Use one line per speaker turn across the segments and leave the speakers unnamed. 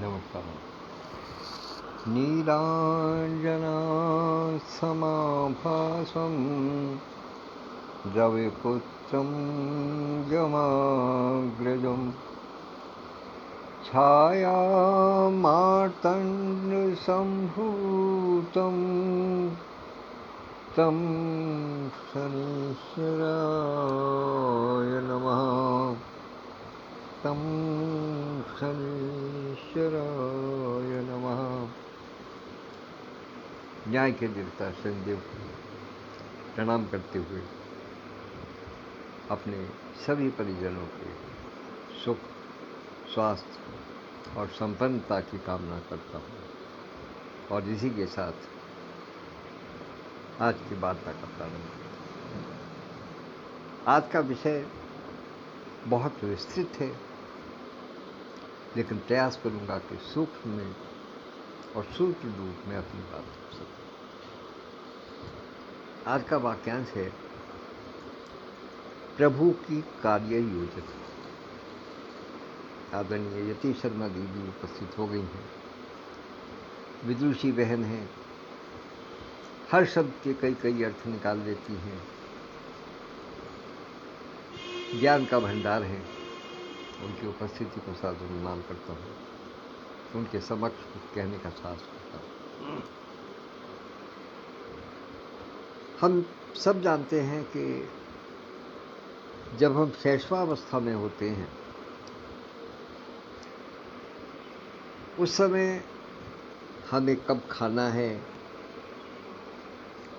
नमस्कार। नीलाञ्जनासमाभासं रविपुत्रं यमाग्रजं छायामार्तण्डसम्भूतं तं शनीश्वराय नमः। तं शनीश्वराय नमः। न्याय के देवता शनिदेव को प्रणाम करते हुए अपने सभी परिजनों के सुख, स्वास्थ्य और संपन्नता की कामना करता हूँ। और इसी के साथ आज की वार्ता का प्रारंभ। आज का विषय बहुत विस्तृत है, लेकिन प्रयास करूंगा कि सूक्ष्म में और सूत्र रूप में अपनी बात कर सकूं। आज का वाक्यांश है प्रभु की कार्य योजना। आदरणीय यति शर्मा दीदी उपस्थित हो गई हैं, विदुषी बहन हैं, हर शब्द के कई कई अर्थ निकाल लेती हैं, ज्ञान का भंडार है। उनकी उपस्थिति को सादर प्रणाम करता हूँ, उनके समक्ष कुछ कहने का साहस करता हूँ। हम सब जानते हैं कि जब हम शैशवावस्था में होते हैं उस समय हमें कब खाना है,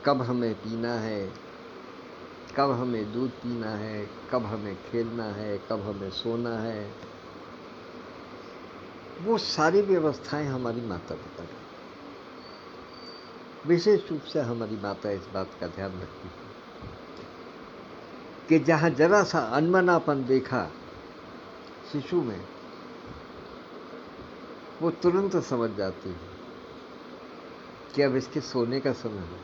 कब हमें पीना है, कब हमें दूध पीना है, कब हमें खेलना है, कब हमें सोना है, वो सारी व्यवस्थाएं हमारी माता पिता की। विशेष रूप से हमारी माता इस बात का ध्यान रखती है कि जहां जरा सा अनमनापन देखा शिशु में, वो तुरंत समझ जाती है कि अब इसके सोने का समय है,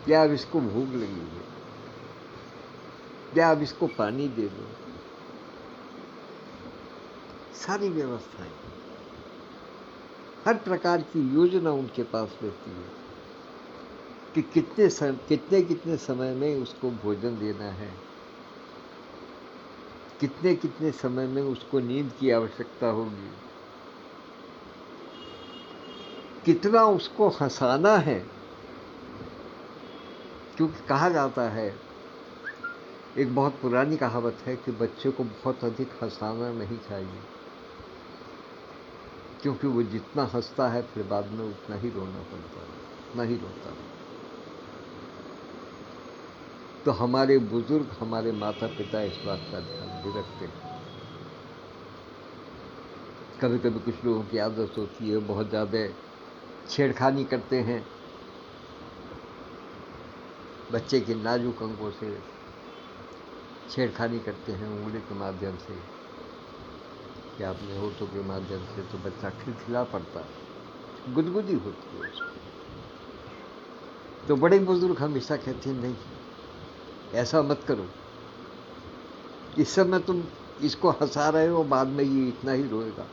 या अब इसको भूख लगी है, या अब इसको पानी दे दो। सारी व्यवस्थाएं, हर प्रकार की योजना उनके पास रहती है कि कितने समय में उसको भोजन देना है, कितने समय में उसको नींद की आवश्यकता होगी, कितना उसको हंसाना है। क्योंकि कहा जाता है, एक बहुत पुरानी कहावत है कि बच्चे को बहुत अधिक हंसाना नहीं चाहिए, क्योंकि वो जितना हंसता है फिर बाद में उतना ही रोना पड़ता है, नहीं रोता है। तो हमारे बुजुर्ग, हमारे माता पिता इस बात का ध्यान भी रखते हैं। कभी कभी कुछ लोगों की आदत होती है, बहुत ज़्यादा छेड़खानी करते हैं बच्चे के नाजुक अंगों से, छेड़खानी करते हैं उंगली के माध्यम से या अपने होठों के माध्यम से, तो बच्चा खिलखिला पड़ता है, गुदगुदी होती है उसको। तो बड़े बुजुर्ग हमेशा कहते हैं, नहीं ऐसा मत करो, इस समय तुम इसको हंसा रहे हो, बाद में ये इतना ही रोएगा।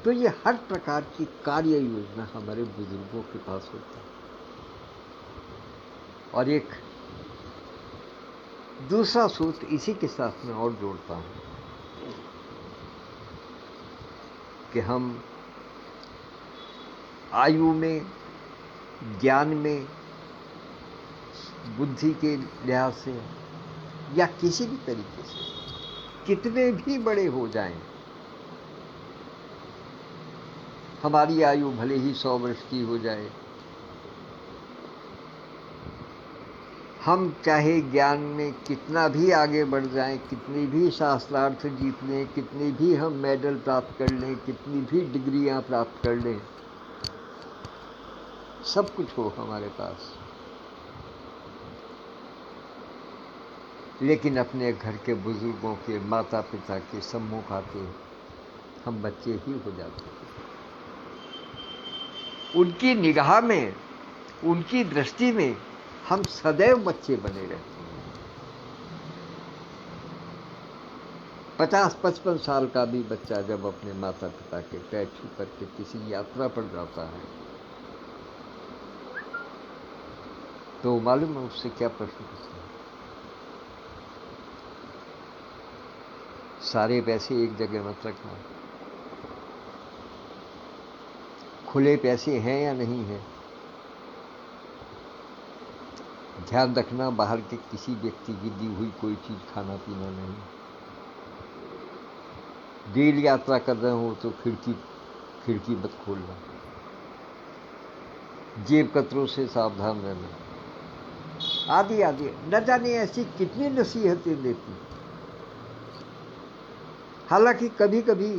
तो ये हर प्रकार की कार्य योजना हमारे बुजुर्गों के पास होती है। और एक दूसरा सूत्र इसी के साथ में और जोड़ता हूं कि हम आयु में, ज्ञान में, बुद्धि के लिहाज से या किसी भी तरीके से कितने भी बड़े हो जाएं, हमारी आयु भले ही 100 वर्ष की हो जाए, हम चाहे ज्ञान में कितना भी आगे बढ़ जाएं, कितनी भी शास्त्रार्थ जीत लें, कितनी भी हम मेडल प्राप्त कर लें, कितनी भी डिग्रियां प्राप्त कर लें, सब कुछ हो हमारे पास, लेकिन अपने घर के बुजुर्गों के, माता पिता के सम्मुख आके हम बच्चे ही हो जाते हैं। उनकी निगाह में, उनकी दृष्टि में हम सदैव बच्चे बने रहते हैं। 50-55 साल का भी बच्चा जब अपने माता पिता के पैर छू करके किसी यात्रा पर जाता है तो मालूम है उससे क्या प्रश्न पूछता है? सारे पैसे एक जगह मत रखना, खुले पैसे हैं या नहीं है, ध्यान रखना बाहर के किसी व्यक्ति की दी हुई कोई चीज खाना पीना नहीं, रेल यात्रा कर रहे हो तो खिड़की मत खोलना, जेब कतरों से सावधान रहना, आदि आदि न जाने ऐसी कितनी नसीहतें देती। हालांकि कभी कभी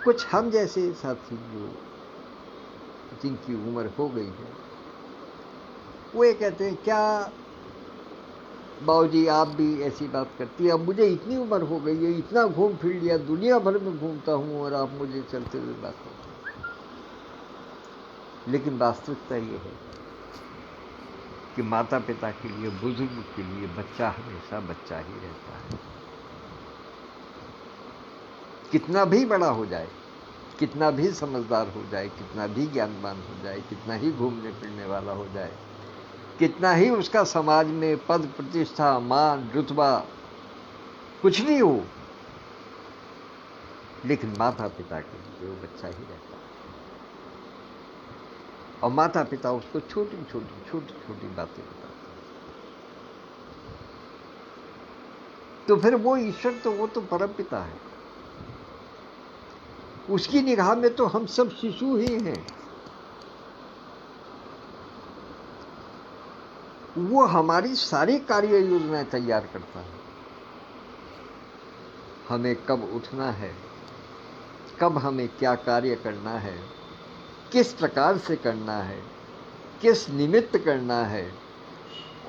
कुछ हम जैसे साथी जो जिनकी उम्र हो गई है वो ये कहते हैं, क्या बाबूजी आप भी ऐसी बात करती है? अब मुझे इतनी उम्र हो गई है, इतना घूम फिर लिया, दुनिया भर में घूमता हूं और आप मुझे चलते हुए बात करते हैं। लेकिन वास्तविकता ये है कि माता पिता के लिए, बुजुर्ग के लिए बच्चा हमेशा बच्चा ही रहता है। कितना भी बड़ा हो जाए, कितना भी समझदार हो जाए, कितना भी ज्ञानवान हो जाए, कितना ही घूमने फिरने वाला हो जाए, कितना ही उसका समाज में पद प्रतिष्ठा मान रुतबा कुछ भी हो, लेकिन माता पिता के लिए वो बच्चा ही रहता है। और माता पिता उसको छोटी छोटी बातें बताते हैं। तो फिर वो ईश्वर तो वो तो परम पिता है, उसकी निगाह में तो हम सब शिशु ही हैं। वो हमारी सारी कार्य योजनाएं तैयार करता है। हमें कब उठना है, कब हमें क्या कार्य करना है, किस प्रकार से करना है, किस निमित्त करना है,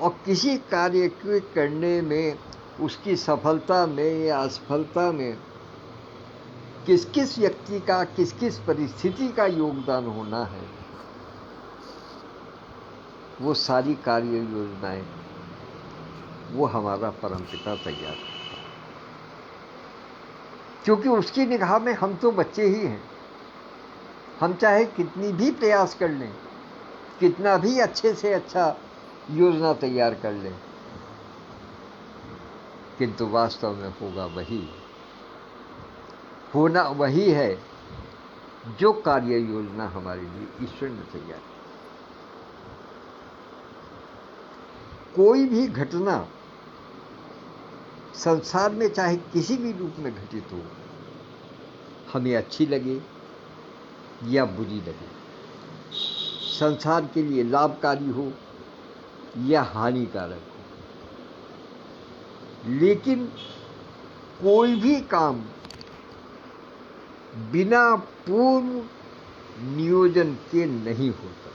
और किसी कार्य के करने में उसकी सफलता में या असफलता में किस किस व्यक्ति का, किस किस परिस्थिति का योगदान होना है, वो सारी कार्य योजनाएं वो हमारा परमपिता तैयार करता है। क्योंकि उसकी निगाह में हम तो बच्चे ही हैं। हम चाहे कितनी भी प्रयास कर लें, कितना भी अच्छे से अच्छा योजना तैयार कर लें, किंतु वास्तव में होना वही है जो कार्य योजना हमारे लिए ईश्वर ने तैयार की। कोई भी घटना संसार में चाहे किसी भी रूप में घटित हो, हमें अच्छी लगे या बुरी लगे, संसार के लिए लाभकारी हो या हानिकारक हो, लेकिन कोई भी काम बिना पूर्व नियोजन के नहीं होता।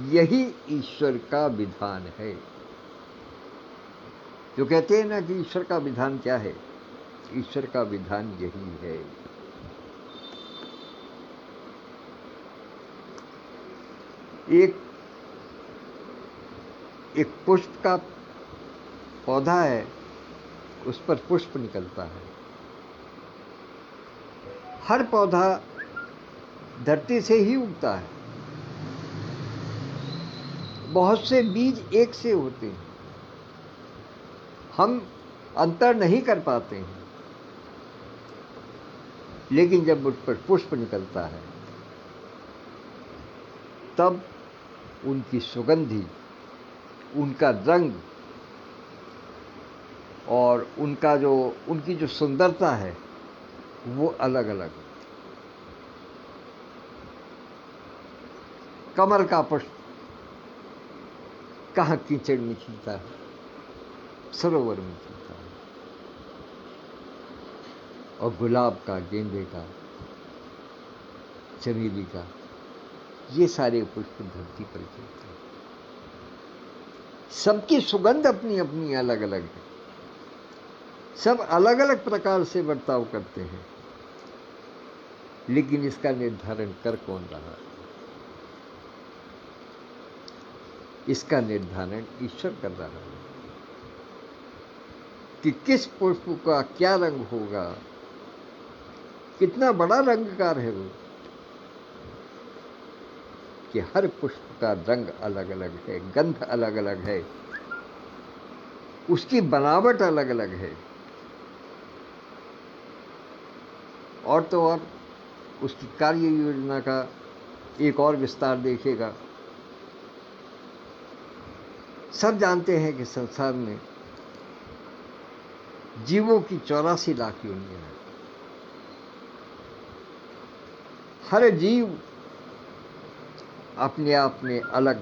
यही ईश्वर का विधान है। जो कहते हैं ना कि ईश्वर का विधान क्या है, ईश्वर का विधान यही है। एक पुष्प का पौधा है, उस पर पुष्प निकलता है। हर पौधा धरती से ही उगता है। बहुत से बीज एक से होते हैं, हम अंतर नहीं कर पाते हैं, लेकिन जब उस पर पुष्प निकलता है तब उनकी सुगंधी, उनका रंग और उनकी जो सुंदरता है वो अलग अलग है। कमल का पुष्प कहाँ कीचड़ में खिलता है, सरोवर में खिलता है। और गुलाब का, गेंदे का, चमेली का, ये सारे पुष्प धरती पर खिलते हैं। सबकी सुगंध अपनी अपनी अलग अलग है, सब अलग अलग प्रकार से बर्ताव करते हैं, लेकिन इसका निर्धारण कर कौन रहा है? इसका निर्धारण ईश्वर कर रहा है। कि किस पुष्प का क्या रंग होगा, कितना बड़ा रंगकार है वो, कि हर पुष्प का रंग अलग अलग है, गंध अलग अलग है, उसकी बनावट अलग अलग है, और तो और उसकी कार्य योजना का एक और विस्तार देखेगा। सब जानते हैं कि संसार में जीवों की 84 लाख योनियां हैं। हर जीव अपने आप में अलग,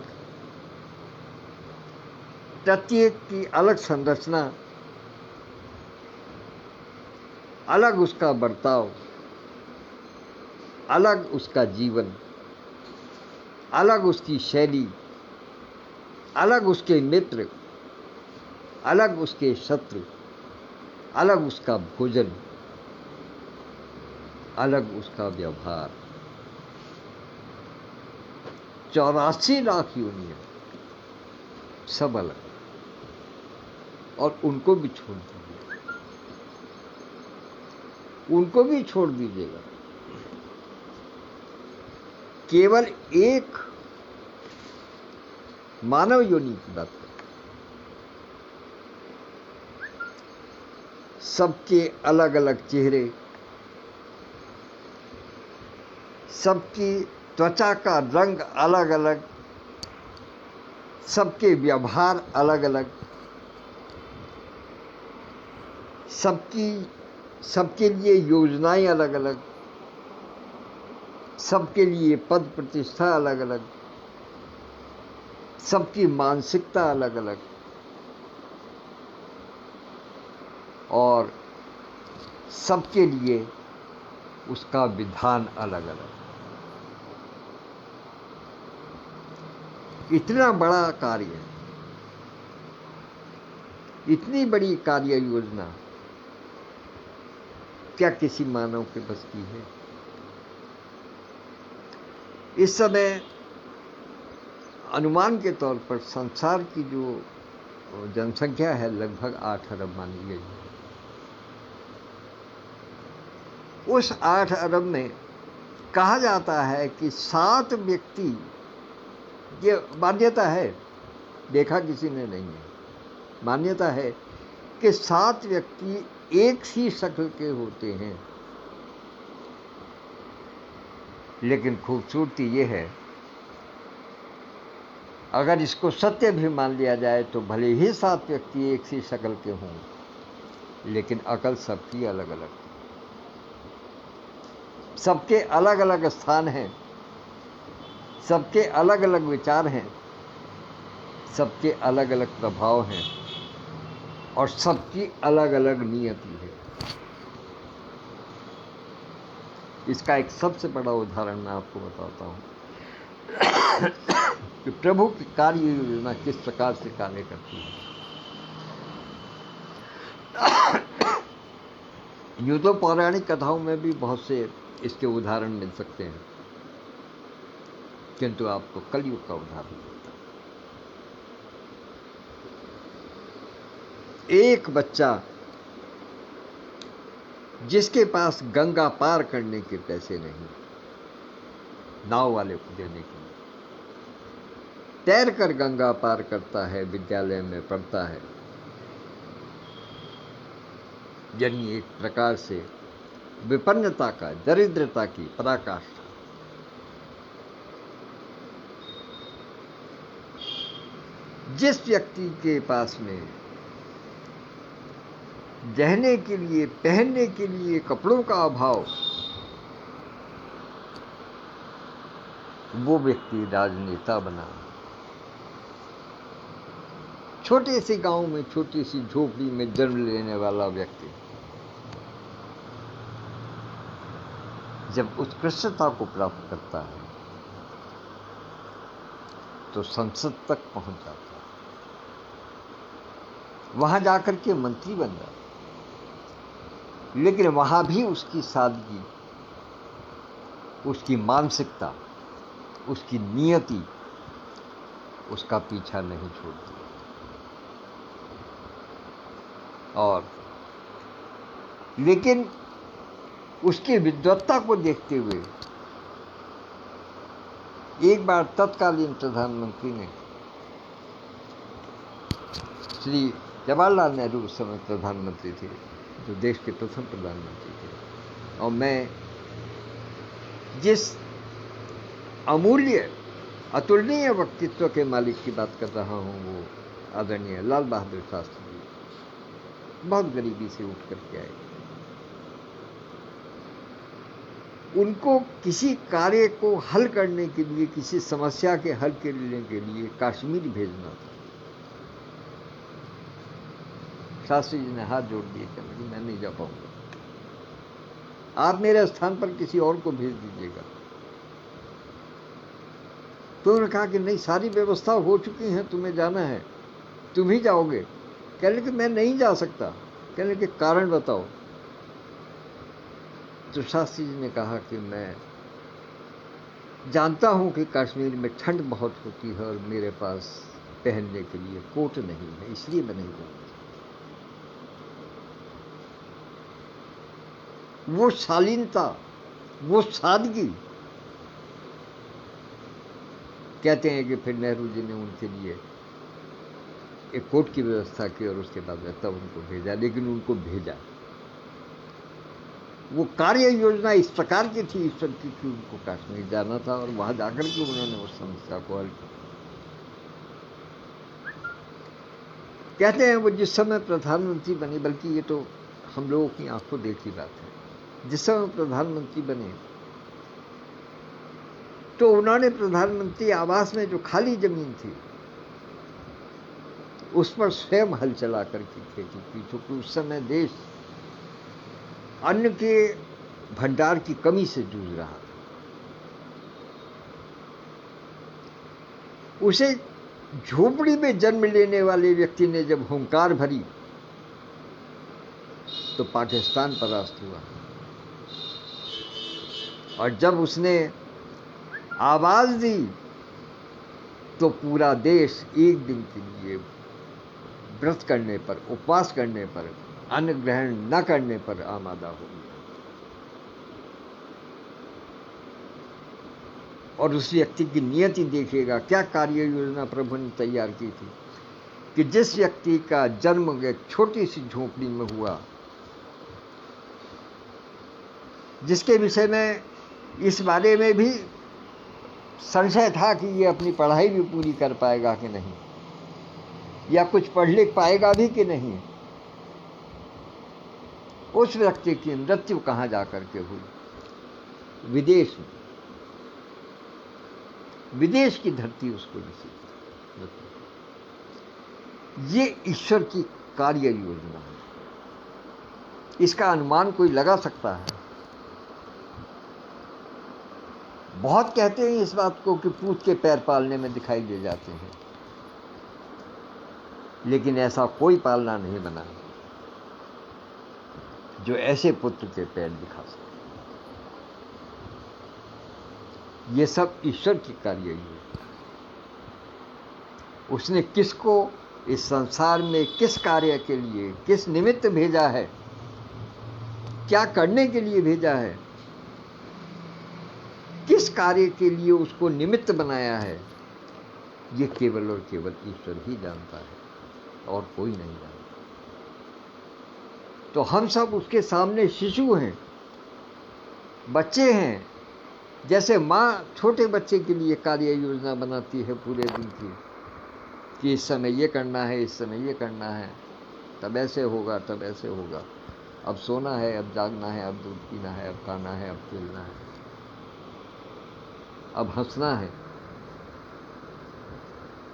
प्रत्येक की अलग संरचना, अलग उसका बर्ताव, अलग उसका जीवन, अलग उसकी शैली, अलग उसके मित्र, अलग उसके शत्रु, अलग उसका भोजन, अलग उसका व्यवहार। 84 लाख योनियां, सब अलग, और उनको भी छोड़ दीजिएगा, उनको भी छोड़ दीजिएगा। केवल एक मानव योनि की बात करें। सबके अलग अलग चेहरे, सबकी त्वचा का रंग अलग अलग, सबके व्यवहार अलग अलग, सबके लिए योजनाएं अलग अलग, सबके लिए पद प्रतिष्ठा अलग अलग, सबकी मानसिकता अलग अलग, और सबके लिए उसका विधान अलग अलग। इतना बड़ा कार्य, इतनी बड़ी कार्य योजना क्या किसी मानव के बस की है? इस समय अनुमान के तौर पर संसार की जो जनसंख्या है लगभग 8 अरब मानी गई है। उस 8 अरब में कहा जाता है कि 7 व्यक्ति, ये मान्यता है, देखा किसी ने नहीं है, मान्यता है कि 7 व्यक्ति एक ही शक्ल के होते हैं। लेकिन खूबसूरती ये है, अगर इसको सत्य भी मान लिया जाए तो भले ही 7 व्यक्ति एक सी शक्ल के हों, लेकिन अकल सबकी अलग अलग, सबके अलग अलग स्थान हैं, सबके अलग अलग विचार हैं, सबके अलग अलग प्रभाव हैं, और सबकी अलग अलग नियति है। इसका एक सबसे बड़ा उदाहरण मैं आपको बताता हूँ कि प्रभु की कार्य योजना किस प्रकार से कार्य करती है। यूं तो पौराणिक कथाओं में भी बहुत से इसके उदाहरण मिल सकते हैं, किंतु आपको कलयुग का उदाहरण देता हूं। एक बच्चा जिसके पास गंगा पार करने के पैसे नहीं, नाव वाले को देने के लिए, तैर कर गंगा पार करता है, विद्यालय में पढ़ता है, यानी एक प्रकार से विपन्नता का, दरिद्रता की पराकाष्ठा। जिस व्यक्ति के पास में रहने के लिए, पहनने के लिए कपड़ों का अभाव, वो व्यक्ति राजनेता बना। छोटे से गांव में, छोटी सी झोपड़ी में जन्म लेने वाला व्यक्ति जब उत्कृष्टता को प्राप्त करता है तो संसद तक पहुंच जाता है, वहां जाकर के मंत्री बन जाता है। लेकिन वहां भी उसकी सादगी, उसकी मानसिकता, उसकी नियति उसका पीछा नहीं छोड़ती। और लेकिन उसकी विद्वत्ता को देखते हुए एक बार तत्कालीन प्रधानमंत्री ने, श्री जवाहरलाल नेहरू उस समय प्रधानमंत्री थे, जो देश के प्रथम प्रधानमंत्री थे, और मैं जिस अमूल्य अतुलनीय व्यक्तित्व के मालिक की बात कर रहा हूं, वो आदरणीय लाल बहादुर शास्त्री जी बहुत गरीबी से उठ करके आए। उनको किसी कार्य को हल करने के लिए, किसी समस्या के हल करने के लिए कश्मीर भेजना था। शास्त्री जी ने हाथ जोड़ दिए कि मैं नहीं जा पाऊंगा, आप मेरे स्थान पर किसी और को भेज दीजिएगा। तो उन्होंने कहा कि नहीं, सारी व्यवस्था हो चुकी है, तुम्हें जाना है, तुम ही जाओगे। कहने कि मैं नहीं जा सकता। कहने के कारण बताओ। तो शास्त्री जी ने कहा कि मैं जानता हूं कि कश्मीर में ठंड बहुत होती है और मेरे पास पहनने के लिए कोट नहीं है, इसलिए मैं नहीं जाऊंगा। वो शालीनता, वो सादगी। कहते हैं कि फिर नेहरू जी ने उनके लिए एक कोर्ट की व्यवस्था की और उसके बाद तब उनको भेजा, लेकिन उनको भेजा। वो कार्य योजना इस प्रकार की थी ईश्वर की कि उनको कश्मीर जाना था और वहां जाकर के उन्होंने उस समस्या को हल किया। कहते हैं वो जिस समय प्रधानमंत्री बने, बल्कि ये तो हम लोगों की आंखों देखी बात है, जिस समय प्रधानमंत्री बने तो उन्होंने प्रधानमंत्री आवास में जो खाली जमीन थी उस पर स्वयं हल चला करके खेती की, क्योंकि उस समय देश अन्न के भंडार की कमी से जूझ रहा था। उसे झोपड़ी में जन्म लेने वाले व्यक्ति ने जब हुंकार भरी तो पाकिस्तान परास्त हुआ, और जब उसने आवाज दी तो पूरा देश एक दिन के लिए व्रत करने पर, उपवास करने पर, अन्न ग्रहण न करने पर आमादा हो गया। और उस व्यक्ति की नियति देखिएगा, क्या कार्य योजना प्रभु ने तैयार की थी कि जिस व्यक्ति का जन्म एक छोटी सी झोपड़ी में हुआ, जिसके विषय में इस बारे में भी संशय था कि ये अपनी पढ़ाई भी पूरी कर पाएगा कि नहीं, या कुछ पढ़ लिख पाएगा भी कि नहीं, उस व्यक्ति की मृत्यु कहां जाकर के हुई? विदेश में। विदेश की धरती उसको नसीब। ये ईश्वर की कार्य योजना है। इसका अनुमान कोई लगा सकता है? बहुत कहते हैं इस बात को कि पूत के पैर पालने में दिखाई दे जाते हैं, लेकिन ऐसा कोई पालना नहीं बना जो ऐसे पुत्र के पैर दिखा सके। ये सब ईश्वर की कार्य है। उसने किसको इस संसार में किस कार्य के लिए, किस निमित्त भेजा है, क्या करने के लिए भेजा है, किस कार्य के लिए उसको निमित्त बनाया है, ये केवल और केवल ईश्वर ही जानता है और कोई नहीं जानता। तो हम सब उसके सामने शिशु हैं, बच्चे हैं। जैसे माँ छोटे बच्चे के लिए कार्य योजना बनाती है पूरे दिन की, कि इस समय ये करना है, इस समय ये करना है, तब ऐसे होगा, तब ऐसे होगा, अब सोना है, अब जागना है, अब दूध पीना है, अब खाना है, अब खेलना है, अब हंसना है,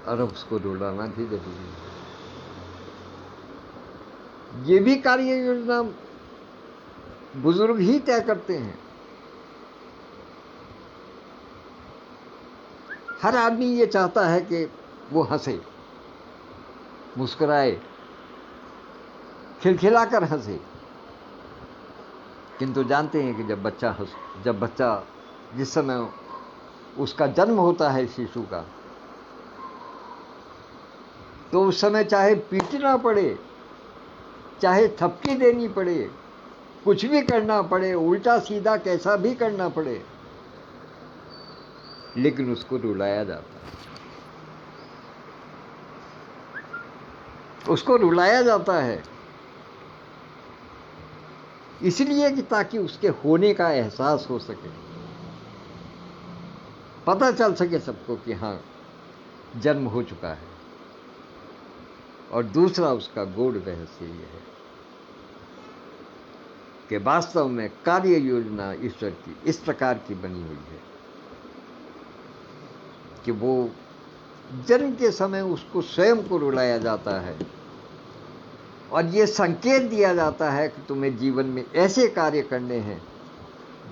और अब उसको रुलाना भी जरूरी है। ये भी कार्य योजना बुजुर्ग ही तय करते हैं। हर आदमी ये चाहता है कि वो हंसे, मुस्कुराए, खिलखिलाकर हंसे, किंतु जानते हैं कि जब बच्चा जिस समय उसका जन्म होता है शिशु का, तो उस समय चाहे पीटना पड़े, चाहे थपकी देनी पड़े, कुछ भी करना पड़े, उल्टा सीधा कैसा भी करना पड़े, लेकिन उसको रुलाया जाता है। उसको रुलाया जाता है इसलिए कि ताकि उसके होने का एहसास हो सके, पता चल सके सबको कि हाँ जन्म हो चुका है। और दूसरा उसका गूढ़ रहस्य ये है कि वास्तव में कार्य योजना ईश्वर की इस प्रकार की बनी हुई है कि वो जन्म के समय उसको स्वयं को रुलाया जाता है और ये संकेत दिया जाता है कि तुम्हें जीवन में ऐसे कार्य करने हैं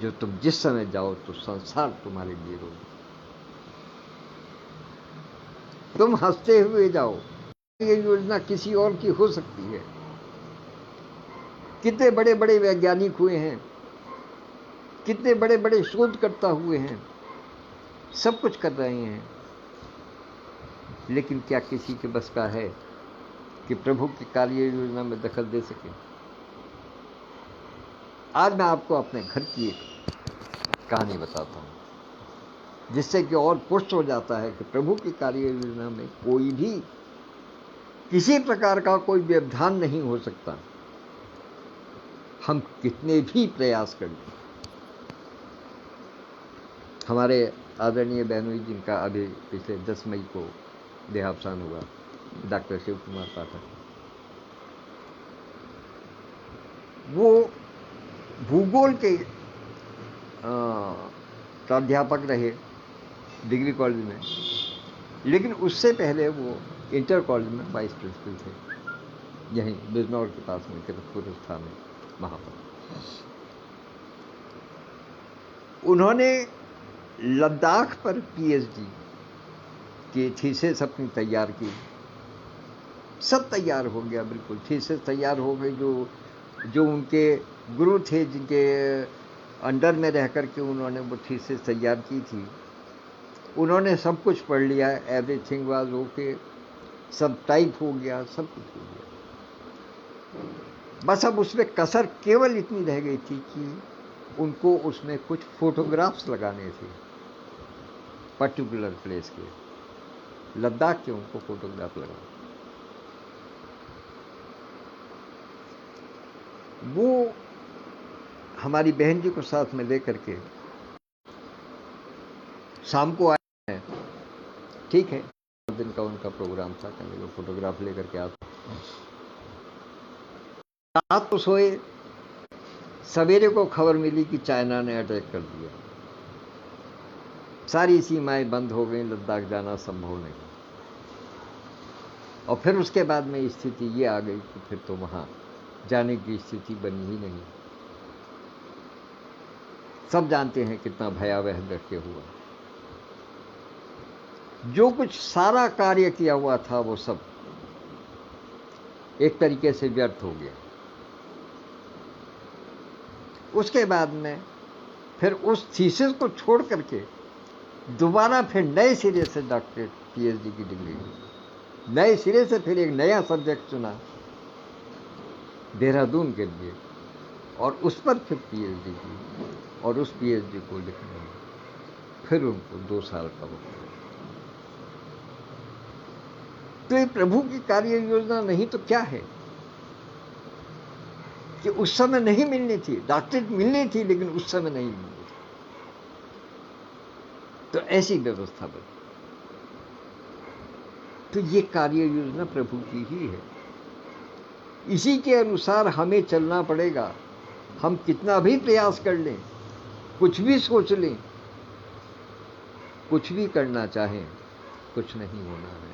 जो तुम जिस समय जाओ तो संसार तुम्हारे लिए रो, तुम हंसते हुए जाओ। ये योजना किसी और की हो सकती है। कितने बड़े बड़े वैज्ञानिक हुए हैं, कितने बड़े बड़े शोधकर्ता हुए हैं, सब कुछ कर रहे हैं, लेकिन क्या किसी के बस का है कि प्रभु की कार्य योजना में दखल दे सके? आज मैं आपको अपने घर की एक कहानी बताता हूं जिससे कि और पुष्ट हो जाता है कि प्रभु की कार्य योजना में कोई भी किसी प्रकार का कोई व्यवधान नहीं हो सकता, हम कितने भी प्रयास कर लें। हमारे आदरणीय बहनोई जिनका अभी पिछले 10 मई को देहावसान हुआ, डॉक्टर शिव कुमार पाठक, वो भूगोल के प्राध्यापक रहे डिग्री कॉलेज में, लेकिन उससे पहले वो इंटर कॉलेज में वाइस प्रिंसिपल थे, यहीं बिजनौर के पास में किरतपुर स्थान में वहाँ पर। उन्होंने लद्दाख पर पीएचडी की थीसिस अपनी तैयार की, सब तैयार हो गया, बिल्कुल थीसिस तैयार हो गई। जो उनके गुरु थे जिनके अंडर में रह कर के उन्होंने वो थीसिस तैयार की थी, उन्होंने सब कुछ पढ़ लिया, एवरीथिंग वाज ओके, सब टाइप हो गया, सब कुछ हो गया। बस अब उसमें कसर केवल इतनी रह गई थी कि उनको उसमें कुछ फोटोग्राफ्स लगाने थे पर्टिकुलर प्लेस के, लद्दाख के उनको फोटोग्राफ लगाने। वो हमारी बहन जी को साथ में लेकर के शाम को आए हैं, ठीक है, दिन का उनका प्रोग्राम था, कहने को फोटोग्राफ लेकर के आते। रात को सोए, सवेरे को खबर मिली कि चाइना ने अटैक कर दिया, सारी सीमाएं बंद हो गई, लद्दाख जाना संभव नहीं। और फिर उसके बाद में स्थिति ये आ गई कि फिर तो वहां जाने की स्थिति बनी ही नहीं। सब जानते हैं कितना भयावह दृश्य हुआ। जो कुछ सारा कार्य किया हुआ था वो सब एक तरीके से व्यर्थ हो गया। उसके बाद में फिर उस थीसिस को छोड़ करके दोबारा फिर नए सिरे से डॉक्टरेट पीएचडी की डिग्री, नए सिरे से फिर एक नया सब्जेक्ट चुना देहरादून के लिए, और उस पर फिर पीएचडी की, और उस पीएचडी को लिखने में फिर उनको 2 साल का वक्त। तो ये प्रभु की कार्य योजना नहीं तो क्या है कि उस समय नहीं मिलनी थी, डॉक्टरेट मिलनी थी लेकिन उस समय नहीं मिलनी थी, तो ऐसी व्यवस्था बनी। तो ये कार्य योजना प्रभु की ही है, इसी के अनुसार हमें चलना पड़ेगा। हम कितना भी प्रयास कर लें, कुछ भी सोच लें, कुछ भी करना चाहें, कुछ नहीं होना है,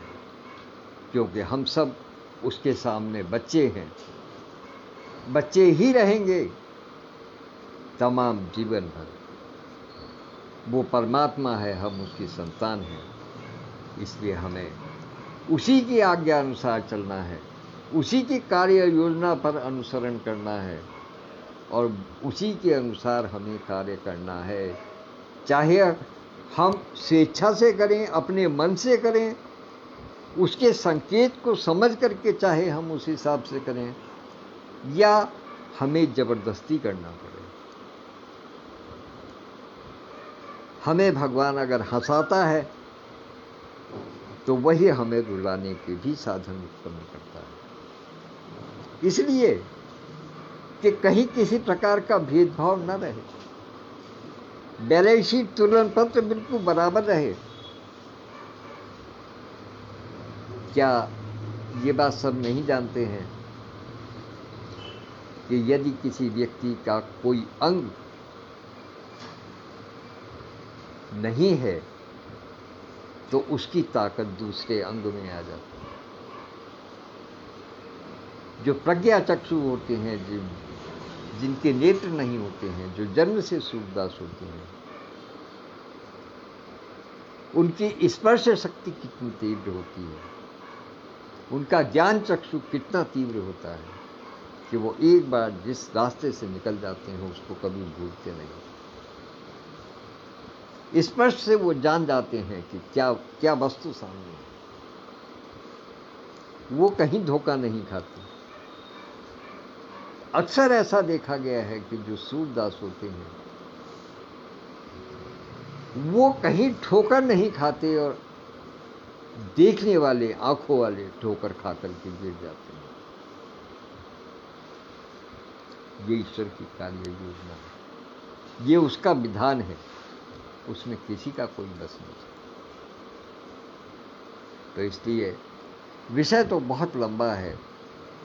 क्योंकि हम सब उसके सामने बच्चे हैं, बच्चे ही रहेंगे तमाम जीवन भर। वो परमात्मा है, हम उसकी संतान हैं, इसलिए हमें उसी की आज्ञा अनुसार चलना है, उसी की कार्य योजना पर अनुसरण करना है, और उसी के अनुसार हमें कार्य करना है। चाहे हम स्वेच्छा से करें, अपने मन से करें, उसके संकेत को समझ करके चाहे हम उस हिसाब से करें, या हमें जबरदस्ती करना पड़े। हमें भगवान अगर हंसाता है तो वही हमें रुलाने के भी साधन उत्पन्न करता है, इसलिए कि कहीं किसी प्रकार का भेदभाव न रहे, बैलेंस शीट तुलन पत्र बिल्कुल बराबर रहे। क्या ये बात सब नहीं जानते हैं कि यदि किसी व्यक्ति का कोई अंग नहीं है तो उसकी ताकत दूसरे अंग में आ जाती है। जो प्रज्ञा चक्षु होते हैं, जिनके नेत्र नहीं होते हैं, जो जन्म से सूरदास होते हैं, उनकी स्पर्श शक्ति कितनी तीव्र होती है, उनका ज्ञान चक्षु कितना तीव्र होता है कि वो एक बार जिस रास्ते से निकल जाते हैं उसको कभी भूलते नहीं। स्पर्श से वो जान जाते हैं कि क्या क्या वस्तु सामने है। वो कहीं धोखा नहीं खाते। अक्सर ऐसा देखा गया है कि जो सूरदास होते हैं वो कहीं ठोकर नहीं खाते और देखने वाले, आंखों वाले ठोकर खाकर के गिर जाते हैं। ये ईश्वर की कार्य योजना है, ये उसका विधान है, उसमें किसी का कोई बस नहीं। तो इसलिए विषय तो बहुत लंबा है,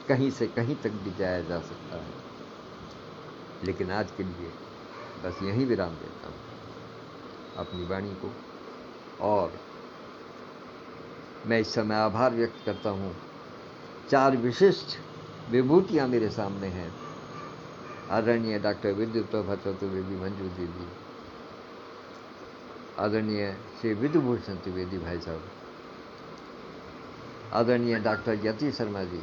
कहीं से कहीं तक भी जाया जा सकता है, लेकिन आज के लिए बस यहीं विराम देता हूँ अपनी वाणी को। और मैं इस समय आभार व्यक्त करता हूँ। 4 विशिष्ट विभूतियाँ मेरे सामने हैं। आदरणीय डॉक्टर विद्युत प्रभा चतुर्वेदी मंजू दीदी, आदरणीय श्री विधुभूषण त्रिवेदी भाई साहब, आदरणीय डॉक्टर यति शर्मा जी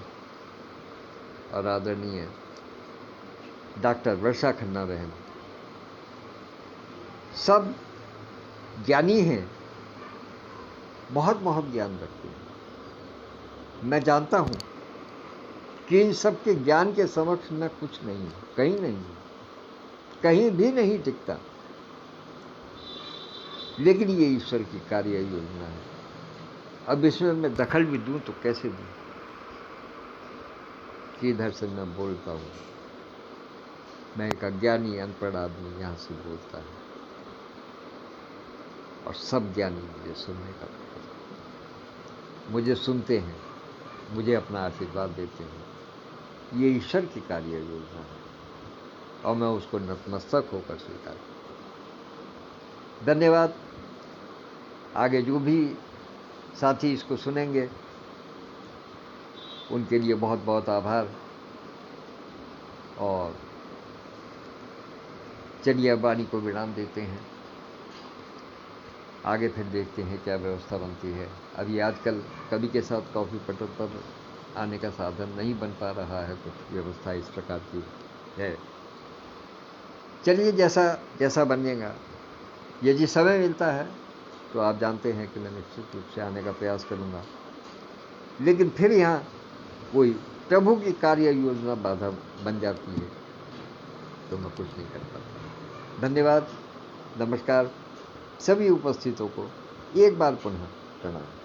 और आदरणीय डॉक्टर वर्षा खन्ना बहन। सब ज्ञानी हैं, बहुत बहुत ज्ञान रखते हैं। मैं जानता हूं कि इन सब के ज्ञान के समक्ष मैं कुछ नहीं हूं, कहीं नहीं हूं, कहीं भी नहीं टिकता। लेकिन ये ईश्वर की कार्य योजना है। अब इसमें मैं दखल भी दूं तो कैसे दूं? किधर से मैं बोलता हूं? मैं एक अज्ञानी अनपढ़ आदमी यहां से बोलता है और सब ज्ञानी मुझे सुनने का, मुझे सुनते हैं, मुझे अपना आशीर्वाद देते हैं। ये ईश्वर की कार्य योजना है और मैं उसको नतमस्तक होकर स्वीकार करता हूं। धन्यवाद। आगे जो भी साथी इसको सुनेंगे उनके लिए बहुत बहुत आभार। और चलिए अब वाणी को विराम देते हैं, आगे फिर देखते हैं क्या व्यवस्था बनती है। अभी आजकल कवि के साथ कॉफ़ी पटर पर आने का साधन नहीं बन पा रहा है, कुछ व्यवस्था इस प्रकार की है। चलिए जैसा जैसा बनेगा, यदि समय मिलता है तो आप जानते हैं कि मैं निश्चित रूप से आने का प्रयास करूंगा। लेकिन फिर यहाँ कोई प्रभु की कार्य योजना बाधा बन जाती है तो मैं कुछ नहीं कर पाता। धन्यवाद, नमस्कार। सभी उपस्थितों को एक बार पुनः प्रणाम।